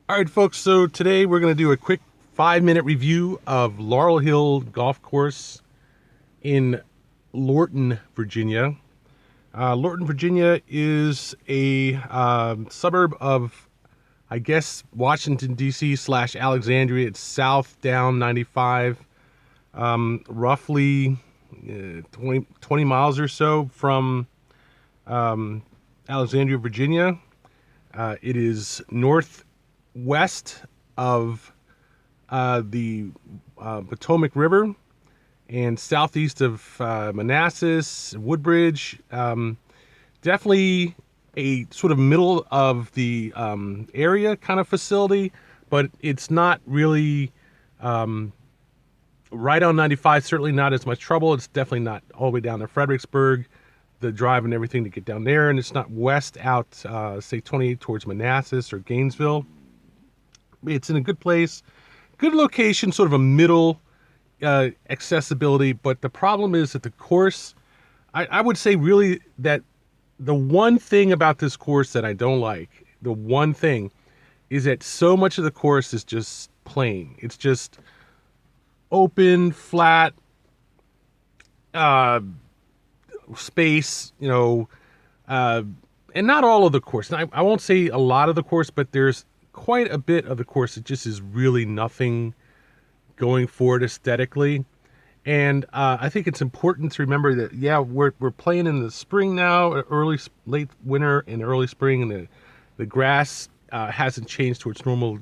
All right, folks. So today we're going to do a quick 5-minute review of Laurel Hill Golf Course in Lorton, Virginia. Lorton, Virginia is a suburb of, I guess, Washington, D.C. / Alexandria. It's south down 95, roughly 20 miles or so from Alexandria, Virginia. It is northwest of the Potomac River and southeast of Manassas, Woodbridge. Definitely a sort of middle of the area kind of facility, but it's not really right on 95. Certainly not as much trouble. It's definitely not all the way down to Fredericksburg, the drive and everything to get down there, and it's not west out, say 28 towards Manassas or Gainesville. It's in a good place, good location, sort of a middle accessibility. But the problem is that the course, I would say really that the one thing about this course that I don't like, the one thing, is that so much of the course is just plain. It's just open, flat, uh, space, and not all of the course. And I won't say a lot of the course, but there's quite a bit of the course that just is really nothing going for it aesthetically. And I think it's important to remember that, yeah, we're playing in the spring now, late winter and early spring, and the grass hasn't changed to its normal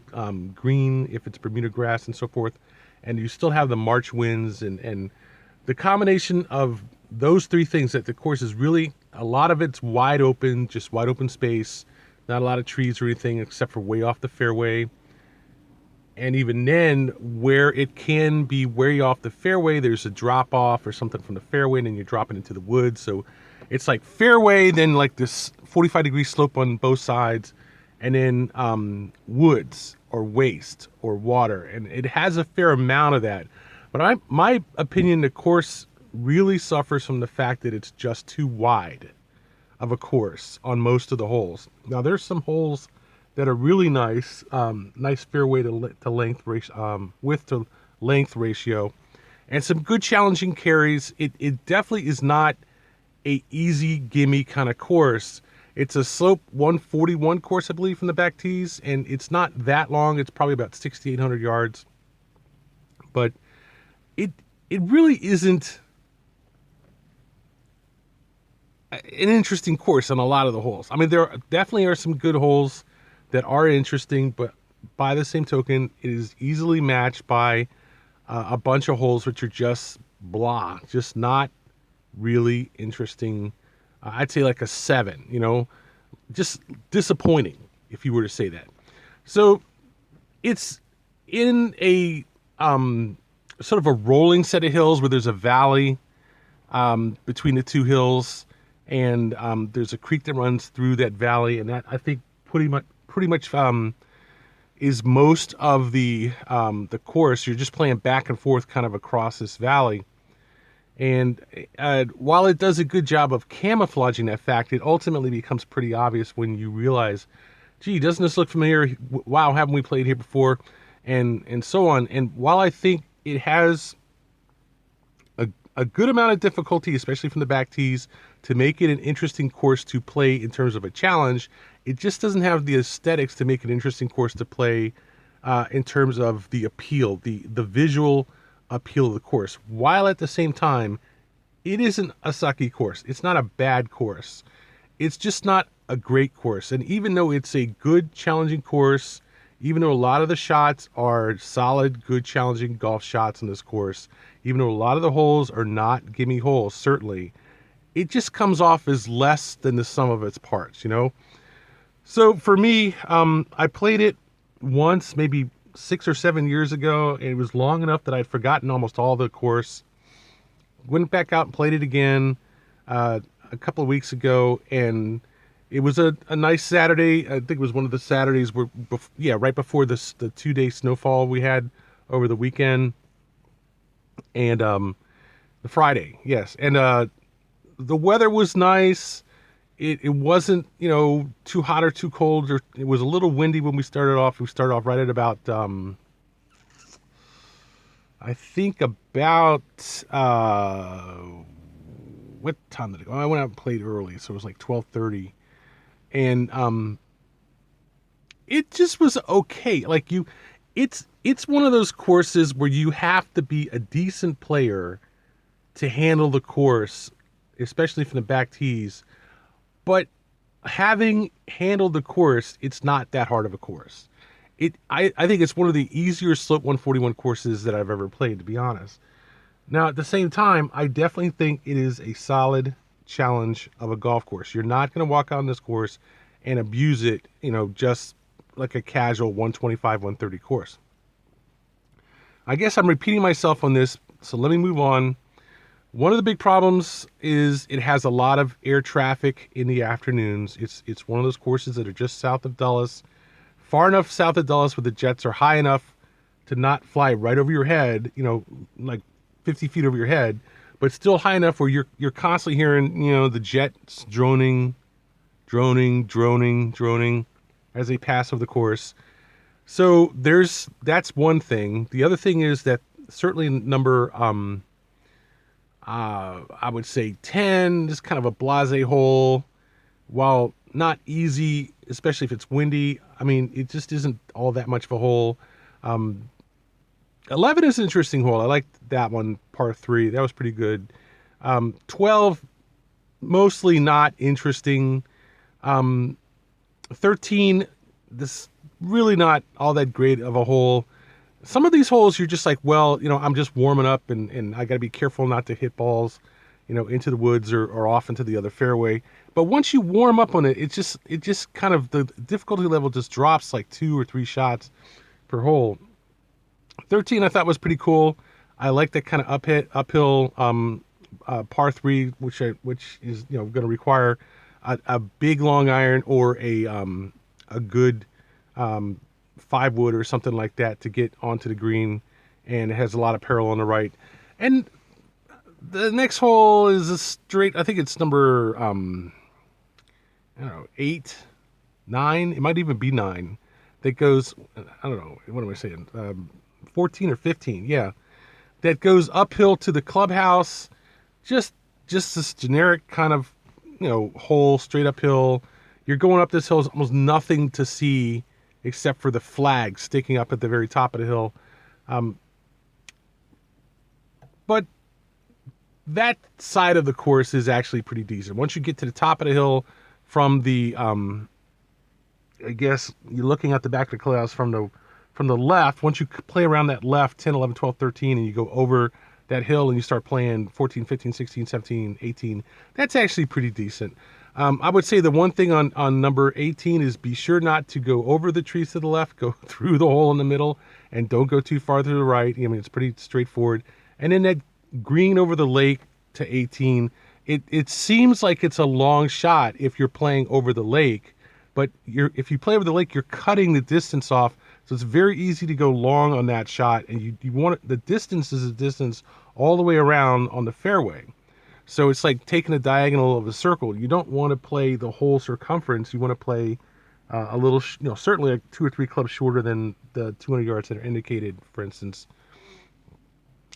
green, if it's Bermuda grass and so forth. And you still have the March winds and the combination of those three things, that the course is really, a lot of it's wide open, just wide open space, not a lot of trees or anything except for way off the fairway. And even then, where it can be way off the fairway, there's a drop off or something from the fairway, and then you're dropping into the woods. So it's like fairway, then like this 45-degree slope on both sides, and then woods or waste or water. And it has a fair amount of that. But my opinion, the course really suffers from the fact that it's just too wide of a course on most of the holes. Now, there's some holes that are really nice, nice fairway to length width to length ratio, and some good challenging carries. It definitely is not a easy gimme kind of course. It's a slope 141 course, I believe, from the back tees, and it's not that long. It's probably about 6,800 yards, but it really isn't an interesting course on a lot of the holes. I mean, there definitely are some good holes that are interesting, but by the same token, it is easily matched by a bunch of holes which are just blah, just not really interesting. I'd say like a 7, just disappointing if you were to say that. So it's in a sort of a rolling set of hills where there's a valley between the two hills, and there's a creek that runs through that valley, and that, I think, pretty much is most of the course. You're just playing back and forth kind of across this valley. And while it does a good job of camouflaging that fact, it ultimately becomes pretty obvious when you realize, gee, doesn't this look familiar? Wow, haven't we played here before? And so on. And while I think it has a good amount of difficulty, especially from the back tees, to make it an interesting course to play in terms of a challenge, it just doesn't have the aesthetics to make an interesting course to play in terms of the appeal, the visual appeal of the course. While at the same time, it isn't a sucky course. It's not a bad course. It's just not a great course. And even though it's a good, challenging course, even though a lot of the shots are solid, good, challenging golf shots in this course, even though a lot of the holes are not gimme holes, certainly, it just comes off as less than the sum of its parts, So for me, I played it once, maybe 6 or 7 years ago, and it was long enough that I'd forgotten almost all the course. Went back out and played it again a couple of weeks ago, and it was a nice Saturday. I think it was one of the Saturdays where, right before the 2-day snowfall we had over the weekend, and the Friday, yes, and the weather was nice. it wasn't, too hot or too cold, or it was a little windy when we started off. We started off right at about, I think about, what time did it go? I went out and played early, so it was like 12:30. And it just was okay. Like it's one of those courses where you have to be a decent player to handle the course, especially from the back tees. But having handled the course, it's not that hard of a course. I think it's one of the easier slope 141 courses that I've ever played, to be honest. Now, at the same time, I definitely think it is a solid challenge of a golf course. You're not going to walk on this course and abuse it, just like a casual 125, 130 course. I guess I'm repeating myself on this, so let me move on. One of the big problems is it has a lot of air traffic in the afternoons. It's one of those courses that are just south of Dulles, far enough south of Dulles where the jets are high enough to not fly right over your head, like 50 feet over your head, but still high enough where you're constantly hearing, the jets droning as they pass over the course. So that's one thing. The other thing is that certainly number, I would say 10, just kind of a blasé hole. While not easy, especially if it's windy, I mean, it just isn't all that much of a hole. 11 is an interesting hole. I liked that one, par 3. That was pretty good. 12, mostly not interesting. 13, this really not all that great of a hole. Some of these holes, you're just like, well, I'm just warming up, and I got to be careful not to hit balls, into the woods or off into the other fairway. But once you warm up on it, it just kind of, the difficulty level just drops like 2 or 3 shots per hole. 13 I thought was pretty cool. I like that kind of uphill par 3, which is going to require a big long iron or a good 5 wood or something like that to get onto the green, and it has a lot of peril on the right. And the next hole is a straight, I think it's number 8, 9, it might even be 9, that goes, I don't know, what am I saying, 14 or 15, yeah, that goes uphill to the clubhouse. Just this generic kind of, hole straight uphill. You're going up this hill, there's almost nothing to see except for the flag sticking up at the very top of the hill. But that side of the course is actually pretty decent. Once you get to the top of the hill from the, I guess you're looking at the back of the clubhouse from the left. Once you play around that left, 10, 11, 12, 13, and you go over that hill and you start playing 14, 15, 16, 17, 18, that's actually pretty decent. I would say the one thing on number 18 is be sure not to go over the trees to the left, go through the hole in the middle, and don't go too far to the right. I mean, it's pretty straightforward. And then that green over the lake to 18, it seems like it's a long shot if you're playing over the lake, but if you play over the lake, you're cutting the distance off. So it's very easy to go long on that shot, and you want the distance is a distance all the way around on the fairway. So it's like taking a diagonal of a circle. You don't want to play the whole circumference. You want to play a little, certainly like 2 or 3 clubs shorter than the 200 yards that are indicated, for instance.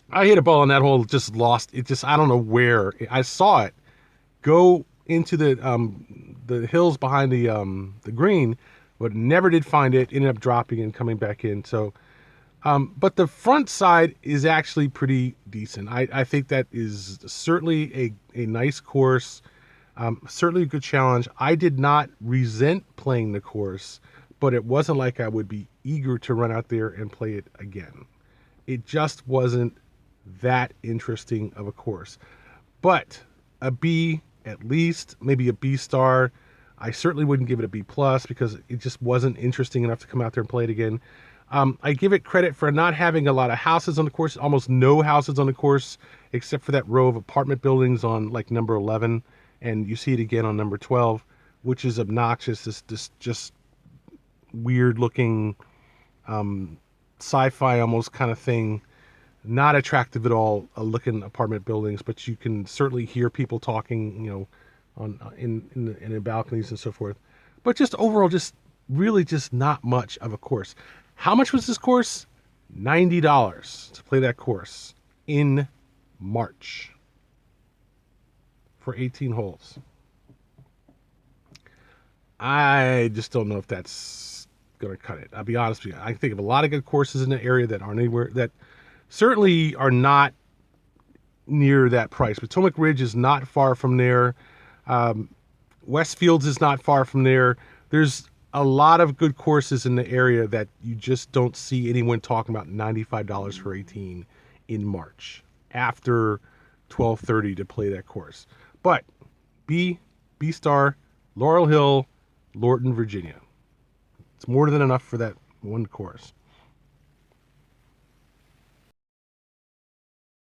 I hit a ball on that hole, just lost it. I don't know where. I saw it go into the hills behind the green, but never did find it. Ended up dropping and coming back in. So, but the front side is actually pretty decent. I think that is certainly a nice course, certainly a good challenge. I did not resent playing the course, but it wasn't like I would be eager to run out there and play it again. It just wasn't that interesting of a course. But a B at least, maybe a B star. I certainly wouldn't give it a B plus because it just wasn't interesting enough to come out there and play it again. I give it credit for not having a lot of houses on the course, almost no houses on the course, except for that row of apartment buildings on like number 11. And you see it again on number 12, which is obnoxious. This just weird looking, sci-fi almost kind of thing. Not attractive at all, looking apartment buildings, but you can certainly hear people talking, on in the balconies and so forth. But just overall, just really just not much of a course. How much was this course? $90 to play that course in March for 18 holes. I just don't know if that's going to cut it. I'll be honest with you. I think of a lot of good courses in the area that aren't anywhere, that certainly are not near that price. Potomac Ridge is not far from there. Westfields is not far from there. There's a lot of good courses in the area that you just don't see anyone talking about $95 for 18 in March after 12:30 to play that course. But B-Star, Laurel Hill, Lorton, Virginia. It's more than enough for that one course.